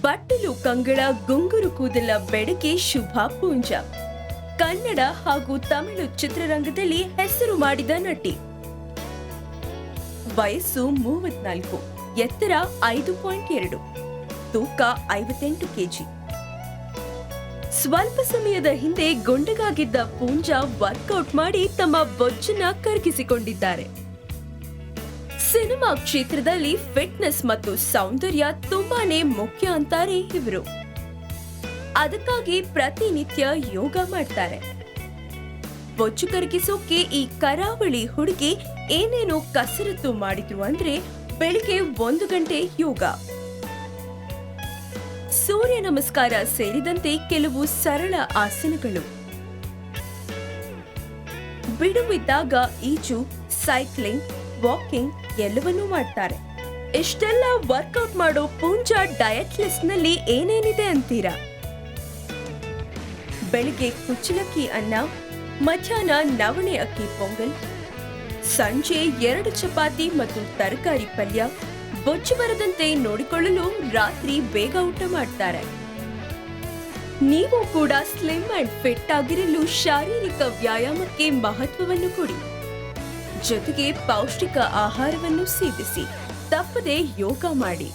ಬಟ್ಟಲು ಕಂಗಳ ಗುಂಗುರು ಕೂದಲ ಬೆಡಗಿ ಶುಭಾ ಪೂಂಜಾ ಕನ್ನಡ ಹಾಗೂ ತಮಿಳು ಚಿತ್ರರಂಗದಲ್ಲಿ ಹೆಸರು ಮಾಡಿದ ನಟಿ. ವಯಸ್ಸು 34, ಎತ್ತರ 5.2, ತೂಕ 58 ಕೆಜಿ. ಸ್ವಲ್ಪ ಸಮಯದ ಹಿಂದೆ ಗುಂಡಗಾಗಿದ್ದ ಪೂಂಜಾ ವರ್ಕೌಟ್ ಮಾಡಿ ತಮ್ಮ ಬೊಜ್ಜನ್ನ ಕರಗಿಸಿಕೊಂಡಿದ್ದಾರೆ. ಸಿನಿಮಾ ಕ್ಷೇತ್ರದಲ್ಲಿ ಫಿಟ್ನೆಸ್ ಮತ್ತು ಸೌಂದರ್ಯ ತುಂಬಾನೇ ಮುಖ್ಯ ಅಂತಾರೆ ಇವರು. ಅದಕ್ಕಾಗಿ ಪ್ರತಿನಿತ್ಯ ಯೋಗ ಮಾಡ್ತಾರೆ. ಬೊಜ್ಜು ಕರಗಿಸೋಕೆ ಈ ಕರಾವಳಿ ಹುಡುಗಿ ಏನೇನು ಕಸರತ್ತು ಮಾಡಿದ್ರು ಅಂದ್ರೆ ಬೆಳಿಗ್ಗೆ 1 ಗಂಟೆ ಯೋಗ, ಸೂರ್ಯ ನಮಸ್ಕಾರ ಸೇರಿದಂತೆ ಕೆಲವು ಸರಳ ಆಸನಗಳು, ಬಿಡುವಿದ್ದಾಗ ಈಜು, ಸೈಕ್ಲಿಂಗ್, ವಾಕಿಂಗ್ ಎಲ್ಲವನ್ನೂ ಮಾಡ್ತಾರೆ. ಇಷ್ಟೆಲ್ಲ ವರ್ಕೌಟ್ ಮಾಡೋ ಪೂಂಜಾ ಡಯಟ್ ಲಿಸ್ಟ್ ನಲ್ಲಿ ಏನೇನಿದೆ ಅಂತೀರಾ? ಬೆಳಿಗ್ಗೆ ಕುಚ್ಚಲಕ್ಕಿ ಅನ್ನ, ಮಧ್ಯಾಹ್ನ ನವಣೆ ಅಕ್ಕಿ ಪೊಂಗಲ್, ಸಂಜೆ 2 ಚಪಾತಿ ಮತ್ತು ತರಕಾರಿ ಪಲ್ಯ. ಬೊಜ್ಜು ಬರದಂತೆ ನೋಡಿಕೊಳ್ಳಲು ರಾತ್ರಿ ಬೇಗ ಊಟ ಮಾಡ್ತಾರೆ. ನೀವು ಕೂಡ ಸ್ಲಿಮ್ ಅಂಡ್ ಫಿಟ್ ಆಗಿರಲು ಶಾರೀರಿಕ ವ್ಯಾಯಾಮಕ್ಕೆ ಮಹತ್ವವನ್ನು ಕೊಡಿ. ಜೊತೆಗೆ ಪೌಷ್ಟಿಕ ಆಹಾರವನ್ನು ಸೇವಿಸಿ, ತಪ್ಪದೆ ಯೋಗ ಮಾಡಿ.